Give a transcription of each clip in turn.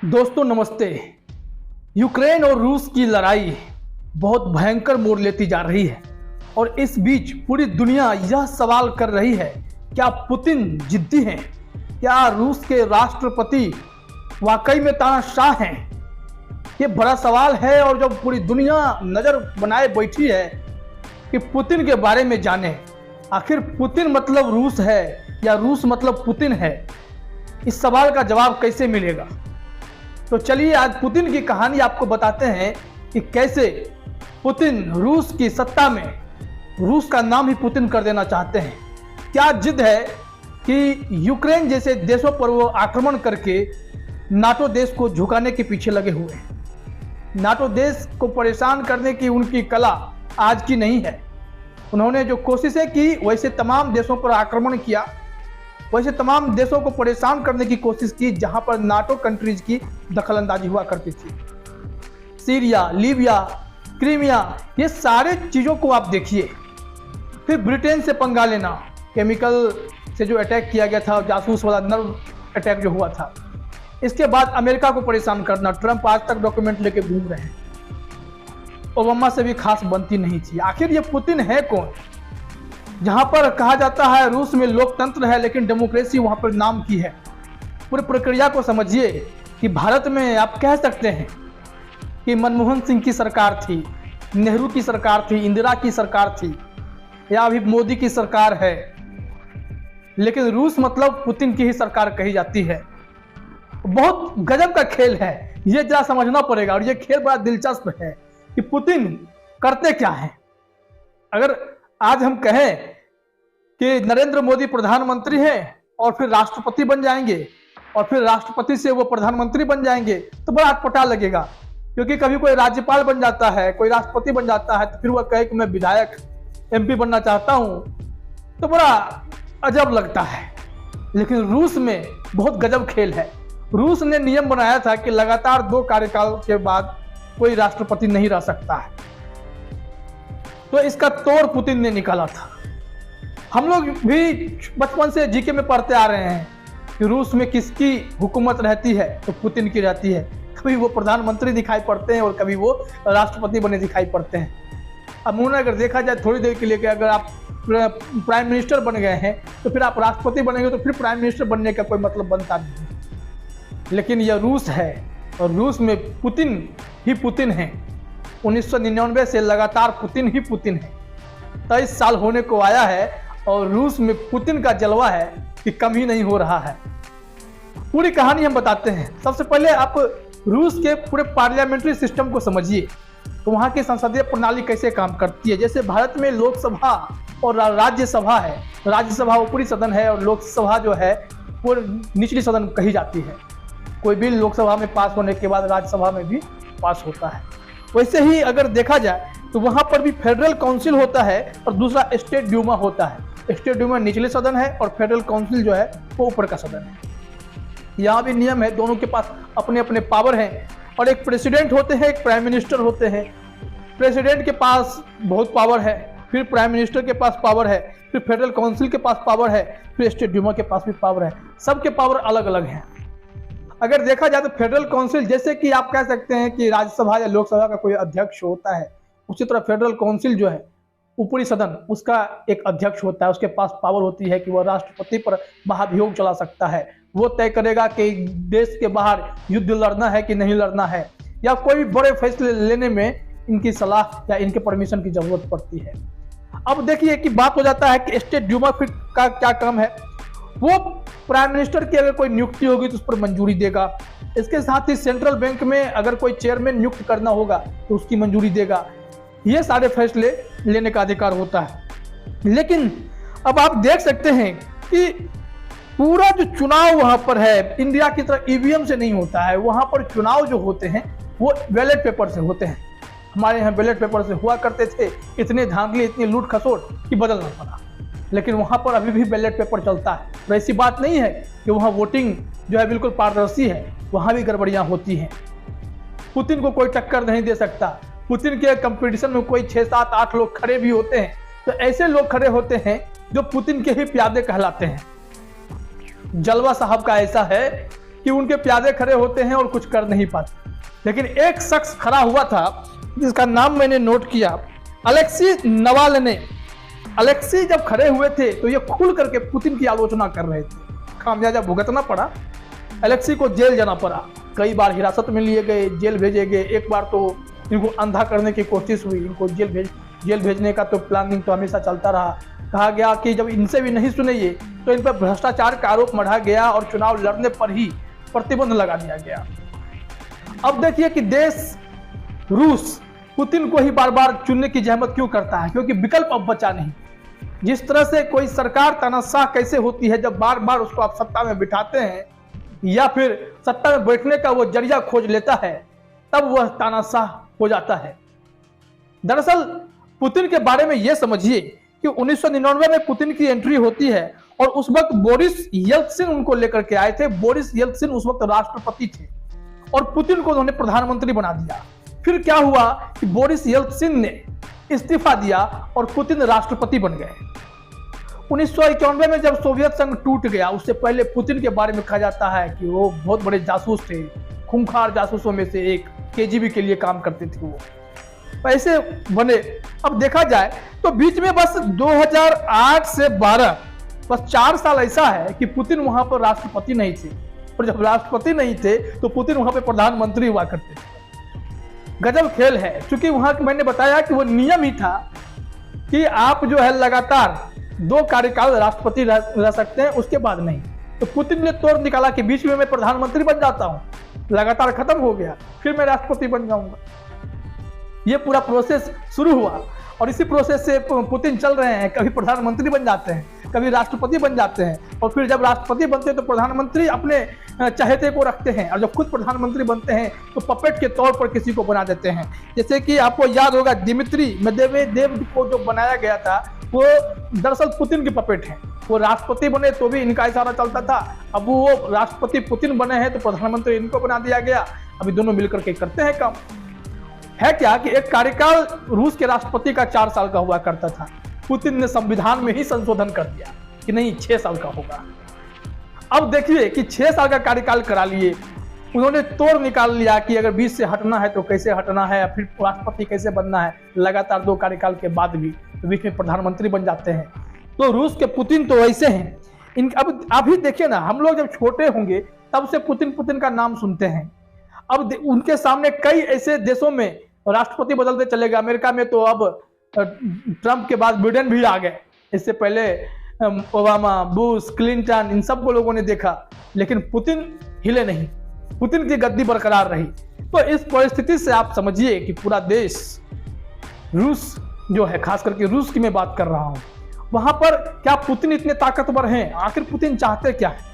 दोस्तों नमस्ते। यूक्रेन और रूस की लड़ाई बहुत भयंकर मोड़ लेती जा रही है और इस बीच पूरी दुनिया यह सवाल कर रही है, क्या पुतिन जिद्दी हैं? क्या रूस के राष्ट्रपति वाकई में तानाशाह हैं? ये बड़ा सवाल है और जब पूरी दुनिया नज़र बनाए बैठी है कि पुतिन के बारे में जाने, आखिर पुतिन मतलब रूस है या रूस मतलब पुतिन है, इस सवाल का जवाब कैसे मिलेगा? तो चलिए आज पुतिन की कहानी आपको बताते हैं कि कैसे पुतिन रूस की सत्ता में रूस का नाम ही पुतिन कर देना चाहते हैं। क्या जिद है कि यूक्रेन जैसे देशों पर वो आक्रमण करके नाटो देश को झुकाने के पीछे लगे हुए हैं। नाटो देश को परेशान करने की उनकी कला आज की नहीं है। उन्होंने जो कोशिशें की वैसे तमाम देशों पर आक्रमण किया, वैसे तमाम देशों को परेशान करने की कोशिश की जहां पर नाटो कंट्रीज की दखलंदाजी हुआ करती थी। सीरिया, लीबिया, क्रीमिया, ये सारे चीज़ों को आप देखिए। फिर ब्रिटेन से पंगा लेना, केमिकल से जो अटैक किया गया था, जासूस वाला नर्व अटैक जो हुआ था। इसके बाद अमेरिका को परेशान करना, ट्रंप आज तक डॉक्यूमेंट लेके घूम रहे हैं। ओबामा से भी खास बनती नहीं थी। आखिर ये पुतिन है कौन? जहां पर कहा जाता है रूस में लोकतंत्र है लेकिन डेमोक्रेसी वहां पर नाम की है। पूरी प्रक्रिया को समझिए कि भारत में आप कह सकते हैं कि मनमोहन सिंह की सरकार थी, नेहरू की सरकार थी, इंदिरा की सरकार थी, या अभी मोदी की सरकार है, लेकिन रूस मतलब पुतिन की ही सरकार कही जाती है। बहुत गजब का खेल है, ये जरा समझना पड़ेगा। और ये खेल बड़ा दिलचस्प है कि पुतिन करते क्या है। अगर आज हम कहें कि नरेंद्र मोदी प्रधानमंत्री हैं और फिर राष्ट्रपति बन जाएंगे और फिर राष्ट्रपति से वो प्रधानमंत्री बन जाएंगे तो बड़ा अटपटा लगेगा, क्योंकि कभी कोई राज्यपाल बन जाता है, कोई राष्ट्रपति बन जाता है, तो फिर वह कहे कि मैं विधायक एमपी बनना चाहता हूं, तो बड़ा अजब लगता है। लेकिन रूस में बहुत गजब खेल है। रूस ने नियम बनाया था कि लगातार 2 कार्यकाल के बाद कोई राष्ट्रपति नहीं रह सकता है, तो इसका तोड़ पुतिन ने निकाला था। हम लोग भी बचपन से जीके में पढ़ते आ रहे हैं कि रूस में किसकी हुकूमत रहती है, तो पुतिन की रहती है। कभी वो प्रधानमंत्री दिखाई पड़ते हैं और कभी वो राष्ट्रपति बने दिखाई पड़ते हैं। अमूमन अगर देखा जाए थोड़ी देर के लिए कि अगर आप प्राइम मिनिस्टर बन गए हैं तो फिर आप राष्ट्रपति बनेंगे, तो फिर प्राइम मिनिस्टर बनने का कोई मतलब बनता नहीं। लेकिन यह रूस है और रूस में पुतिन ही पुतिन है। 1999 से लगातार पुतिन ही पुतिन है। 23 साल होने को आया है और रूस में पुतिन का जलवा है कि कम ही नहीं हो रहा है। पूरी कहानी हम बताते हैं। सबसे पहले आप रूस के पूरे पार्लियामेंट्री सिस्टम को समझिए, तो वहाँ की संसदीय प्रणाली कैसे काम करती है। जैसे भारत में लोकसभा और राज्यसभा है। राज्यसभा ऊपरी सदन है और लोकसभा जो है वो निचली सदन कही जाती है। कोई बिल लोकसभा में पास होने के बाद राज्यसभा में भी पास होता है। वैसे ही अगर देखा जाए तो वहाँ पर भी फेडरल काउंसिल होता है और दूसरा स्टेट ड्यूमा होता है। स्टेट ड्यूमा निचले सदन है और फेडरल काउंसिल जो है वो ऊपर का सदन है। यहाँ भी नियम है, दोनों के पास अपने अपने पावर हैं और एक प्रेसिडेंट होते हैं, एक प्राइम मिनिस्टर होते हैं। प्रेसिडेंट के पास बहुत पावर है, फिर प्राइम मिनिस्टर के पास पावर है, फिर फेडरल काउंसिल के पास पावर है, फिर स्टेट ड्यूमा के पास भी पावर है। सबके पावर अलग अलग हैं। अगर देखा जाए तो फेडरल काउंसिल, जैसे कि आप कह सकते हैं कि राज्यसभा या लोकसभा का कोई अध्यक्ष होता है, उसी तरह फेडरल काउंसिल जो है ऊपरी सदन, उसका एक अध्यक्ष होता है। उसके पास पावर होती है कि वह राष्ट्रपति पर महाभियोग चला सकता है। वो तय करेगा कि देश के बाहर युद्ध लड़ना है कि नहीं लड़ना है, या कोई भी बड़े फैसले लेने में इनकी सलाह या इनके परमिशन की जरूरत पड़ती है। अब देखिए कि बात हो जाता है कि स्टेट ड्यूमा का क्या काम है। वो प्राइम मिनिस्टर की अगर कोई नियुक्ति होगी तो उस पर मंजूरी देगा। इसके साथ ही सेंट्रल बैंक में अगर कोई चेयरमैन नियुक्त करना होगा तो उसकी मंजूरी देगा। ये सारे फैसले लेने का अधिकार होता है। लेकिन अब आप देख सकते हैं कि पूरा जो चुनाव वहां पर है, इंडिया की तरह ईवीएम से नहीं होता है। वहां पर चुनाव जो होते हैं वो बैलेट पेपर से होते हैं। हमारे यहाँ बैलेट पेपर से हुआ करते थे, इतने धांधली, इतनी लूट खसोट कि बदलना पड़ा। लेकिन वहां पर अभी भी बैलेट पेपर चलता है। तो ऐसी बात नहीं है कि वहां वोटिंग जो है बिल्कुल पारदर्शी है, वहां भी गड़बड़ियां होती हैं। पुतिन को कोई टक्कर नहीं दे सकता। पुतिन के कंपटीशन में कोई 6, 7, 8 लोग खड़े भी होते हैं, तो ऐसे लोग खड़े होते हैं जो पुतिन के ही प्यादे कहलाते हैं। जलवा साहब का ऐसा है कि उनके प्यादे खड़े होते हैं और कुछ कर नहीं पाते। लेकिन एक शख्स खड़ा हुआ था जिसका नाम मैंने नोट किया, अलेक्सी नवाल्नी। अलेक्सी जब खड़े हुए थे तो ये खुल करके पुतिन की आलोचना कर रहे थे। खामियाजा भुगतना पड़ा, अलेक्सी को जेल जाना पड़ा, कई बार हिरासत में लिए गए, जेल भेजे गए। एक बार तो इनको अंधा करने की कोशिश हुई, इनको जेल भेजने का तो प्लानिंग तो हमेशा चलता रहा। कहा गया कि जब इनसे भी नहीं सुने ये तो इन पर भ्रष्टाचार का आरोप मढ़ा गया और चुनाव लड़ने पर ही प्रतिबंध लगा दिया गया। अब देखिए कि देश रूस पुतिन को ही बार बार चुनने की जहमत क्यों करता है, क्योंकि विकल्प अब बचा नहीं। जिस तरह से कोई सरकार तानाशाह कैसे होती है जब बार बार उसको आप सत्ता में बिठाते हैं या फिर सत्ता में बैठने का वो जरिया खोज लेता है, तब वह तानाशाह हो जाता है। दरअसल पुतिन के बारे में यह समझिए कि 1999 में पुतिन की एंट्री होती है और उस वक्त बोरिस येल्त्सिन उनको लेकर के आए थे। बोरिस येल्त्सिन उस वक्त राष्ट्रपति थे और पुतिन को उन्होंने प्रधानमंत्री बना दिया। फिर क्या हुआ कि बोरिस येल्त्सिन ने इस्तीफा दिया और पुतिन राष्ट्रपति बन गए। 1991 में जब सोवियत संघ टूट गया, उससे पहले पुतिन के बारे में कहा जाता है कि वो बहुत बड़े जासूस थे, खूंखार जासूसों में से एक, केजीबी के लिए काम करते थे वो, ऐसे बने। अब देखा जाए तो बीच में बस 2008 से 12 बस 4 साल ऐसा है कि पुतिन वहां पर राष्ट्रपति नहीं थे, और जब राष्ट्रपति नहीं थे तो पुतिन वहां पर प्रधानमंत्री हुआ करते थे। गजब खेल है, क्योंकि वहां मैंने बताया कि वो नियम ही था कि आप जो है लगातार 2 कार्यकाल राष्ट्रपति रह सकते हैं, उसके बाद नहीं। तो पुतिन ने तोड़ निकाला कि बीच में मैं प्रधानमंत्री बन जाता हूं, लगातार खत्म हो गया, फिर मैं राष्ट्रपति बन जाऊंगा। ये पूरा प्रोसेस शुरू हुआ और इसी प्रोसेस से पुतिन चल रहे हैं। कभी प्रधानमंत्री बन जाते हैं, कभी राष्ट्रपति बन जाते हैं, और फिर जब राष्ट्रपति बनते हैं तो प्रधानमंत्री अपने चहेते को रखते हैं, और जब खुद प्रधानमंत्री बनते हैं तो पपेट के तौर पर किसी को बना देते हैं। जैसे कि आपको याद होगा दिमित्री मेदवेदेव को जो बनाया गया था वो दरअसल पुतिन की पपेट है। वो राष्ट्रपति बने तो भी इनका इशारा चलता था, अब वो राष्ट्रपति पुतिन बने हैं तो प्रधानमंत्री इनको बना दिया गया। अभी दोनों मिलकर के करते हैं काम। है क्या कि एक कार्यकाल रूस के राष्ट्रपति का 4 साल का हुआ करता था, पुतिन ने संविधान में ही संशोधन कर दिया कि नहीं 6 साल का होगा। अब देखिए कि 6 साल का कार्यकाल करा लिए, उन्होंने तोड़ निकाल लिया कि अगर 20 से हटना है तो कैसे हटना है, फिर राष्ट्रपति कैसे बनना है। लगातार 2 कार्यकाल के बाद भी तो बीच में प्रधानमंत्री बन जाते हैं। तो रूस के पुतिन तो ऐसे हैं। अब अभी देखिए ना, हम लोग जब छोटे होंगे तब से पुतिन का नाम सुनते हैं। अब उनके सामने कई ऐसे देशों में राष्ट्रपति बदलते चले गए। अमेरिका में तो अब ट्रंप के बाद बिडेन भी आ गए, इससे पहले ओबामा, बुश, क्लिंटन, इन सबको लोगों ने देखा, लेकिन पुतिन हिले नहीं, पुतिन की गद्दी बरकरार रही। तो इस परिस्थिति से आप समझिए कि पूरा देश, रूस जो है, खास करके रूस की मैं बात कर रहा हूं, वहां पर क्या पुतिन इतने ताकतवर हैं? आखिर पुतिन चाहते क्या है?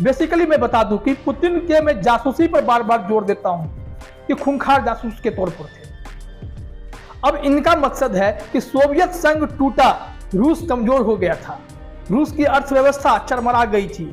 बेसिकली मैं बता दूं कि पुतिन के मैं जासूसी पर बार बार जोर देता हूं कि खूंखार जासूस के तौर पर थे। अब इनका मकसद है कि सोवियत संघ टूटा, रूस कमजोर हो गया था, रूस की अर्थव्यवस्था चरमरा गई थी।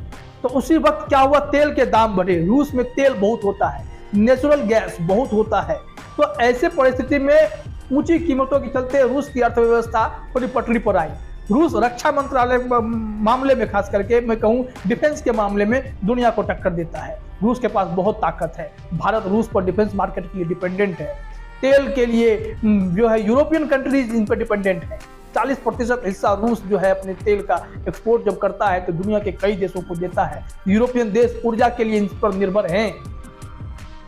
तो उसी वक्त क्या हुआ, तेल के दाम बढ़े। रूस में तेल बहुत होता है, नेचुरल गैस बहुत होता है। तो ऐसे परिस्थिति में ऊंची कीमतों के चलते रूस की अर्थव्यवस्था पूरी पटरी पर आई। रूस रक्षा मंत्रालय मामले में, खास करके मैं कहूं डिफेंस के मामले में, दुनिया को टक्कर देता है। रूस के पास बहुत ताकत है। भारत रूस पर डिफेंस मार्केट के लिए डिपेंडेंट है। तेल के लिए जो है यूरोपियन कंट्रीज इन पर डिपेंडेंट है। 40% हिस्सा रूस जो है अपने तेल का एक्सपोर्ट जब करता है तो दुनिया के कई देशों को देता है। यूरोपियन देश ऊर्जा के लिए इन पर निर्भर हैं।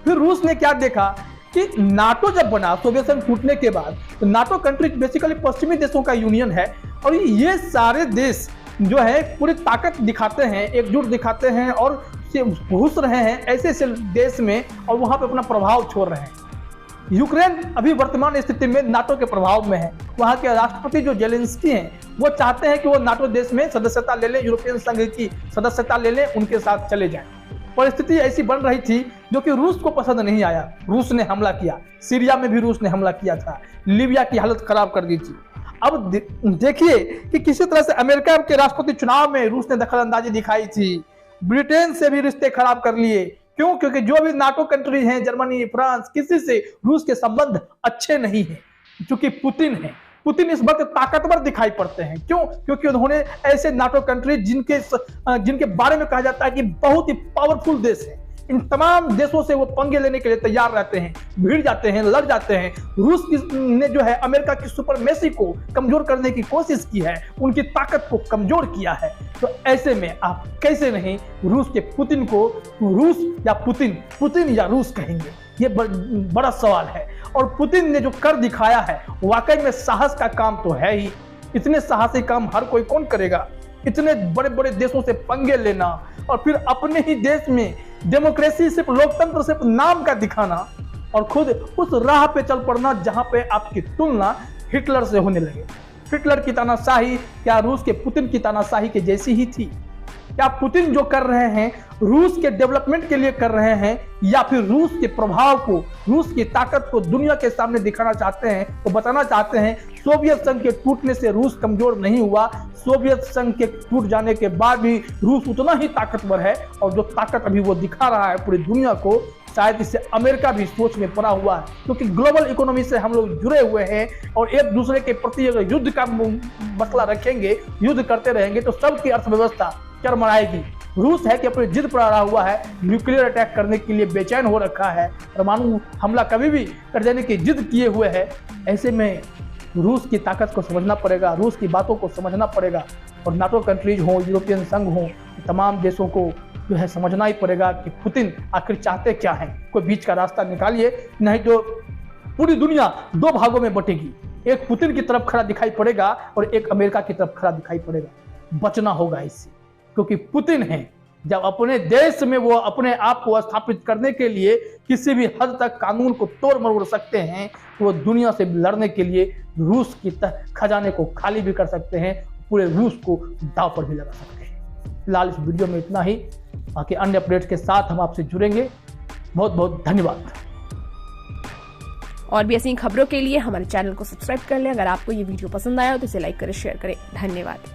फिर रूस ने क्या देखा कि नाटो जब बना सोवियत संघ टूटने के बाद, तो नाटो कंट्री बेसिकली पश्चिमी देशों का यूनियन है, और ये सारे देश जो है पूरी ताकत दिखाते हैं, एकजुट दिखाते हैं और घुस रहे हैं ऐसे ऐसे देश में, और वहां पे अपना प्रभाव छोड़ रहे हैं। यूक्रेन अभी वर्तमान स्थिति में नाटो के प्रभाव में है। वहां के राष्ट्रपति जो जेलेंस्की हैं, वो चाहते हैं कि वो नाटो देश में सदस्यता ले लें, यूरोपियन संघ की सदस्यता ले लें, उनके साथ चले जाएं। परिस्थिति ऐसी बन रही थी जो कि रूस को पसंद नहीं आया। रूस ने हमला किया, सीरिया में भी रूस ने हमला किया था, लीबिया की हालत खराब कर दी थी। अब देखिए कि किसी तरह से अमेरिका के राष्ट्रपति चुनाव में रूस ने दखलंदाजी दिखाई थी। ब्रिटेन से भी रिश्ते खराब कर लिए। क्यों? क्योंकि जो भी नाटो कंट्री हैं, जर्मनी, फ्रांस, किसी से रूस के संबंध अच्छे नहीं हैं, क्योंकि पुतिन है। पुतिन इस वक्त ताकतवर दिखाई पड़ते हैं। क्यों? क्योंकि उन्होंने ऐसे नाटो कंट्री जिनके बारे में कहा जाता है कि बहुत ही पावरफुल देश है, इन तमाम देशों से वो पंगे लेने के लिए तैयार रहते हैं, भिड़ जाते हैं, लड़ जाते हैं। रूस ने जो है अमेरिका की सुपरमेसी को कमजोर करने की कोशिश की है, उनकी ताकत को कमजोर किया है। तो ऐसे में आप कैसे नहीं रूस के पुतिन को रूस या पुतिन या रूस कहेंगे? ये बड़ा सवाल है। और पुतिन ने जो कर दिखाया है वाकई में साहस का काम तो है ही। इतने साहसी काम हर कोई कौन करेगा? इतने बड़े बड़े देशों से पंगे लेना और फिर अपने ही देश में डेमोक्रेसी, सिर्फ लोकतंत्र, सिर्फ नाम का दिखाना और खुद उस राह पे चल पड़ना जहां पे आपकी तुलना हिटलर से होने लगे। हिटलर की तानाशाही क्या रूस के पुतिन की तानाशाही के जैसी ही थी? क्या पुतिन जो कर रहे हैं रूस के डेवलपमेंट के लिए कर रहे हैं, या फिर रूस के प्रभाव को, रूस की ताकत को दुनिया के सामने दिखाना चाहते हैं? तो बताना चाहते हैं सोवियत संघ के टूटने से रूस कमजोर नहीं हुआ, सोवियत संघ के टूट जाने के बाद भी रूस उतना ही ताकतवर है। और जो ताकत अभी वो दिखा रहा है पूरी दुनिया को, शायद इससे अमेरिका भी सोच में पड़ा हुआ है, क्योंकि ग्लोबल इकोनॉमी से हम लोग जुड़े हुए हैं और एक दूसरे के प्रति अगर युद्ध का मसला रखेंगे, युद्ध करते रहेंगे तो सबकी अर्थव्यवस्था चरमराएगी। रूस है कि अपनी जिद पर अड़ा हुआ है, न्यूक्लियर अटैक करने के लिए बेचैन हो रखा है, परमाणु हमला कभी भी कर देने की जिद किए हुए है। ऐसे में रूस की ताकत को समझना पड़ेगा, रूस की बातों को समझना पड़ेगा। और नाटो कंट्रीज हो, यूरोपियन संघ हो, तमाम देशों को जो है समझना ही पड़ेगा कि पुतिन आखिर चाहते क्या हैं। कोई बीच का रास्ता निकालिए, नहीं तो पूरी दुनिया दो भागों में बटेगी। एक पुतिन की तरफ खड़ा दिखाई पड़ेगा और एक अमेरिका की तरफ खड़ा दिखाई पड़ेगा। बचना होगा इससे, क्योंकि पुतिन है जब अपने देश में वो अपने आप को स्थापित करने के लिए किसी भी हद तक कानून को तोड़ मरोड़ सकते हैं, तो वो दुनिया से लड़ने के लिए रूस की खजाने को खाली भी कर सकते हैं, पूरे रूस को दांव पर भी लगा सकते हैं। फिलहाल इस वीडियो में इतना ही, बाकी अन्य अपडेट्स के साथ हम आपसे जुड़ेंगे। बहुत बहुत धन्यवाद। और भी ऐसी खबरों के लिए हमारे चैनल को सब्सक्राइब कर लें। अगर आपको ये वीडियो पसंद आया हो तो इसे लाइक करें, शेयर करें। धन्यवाद।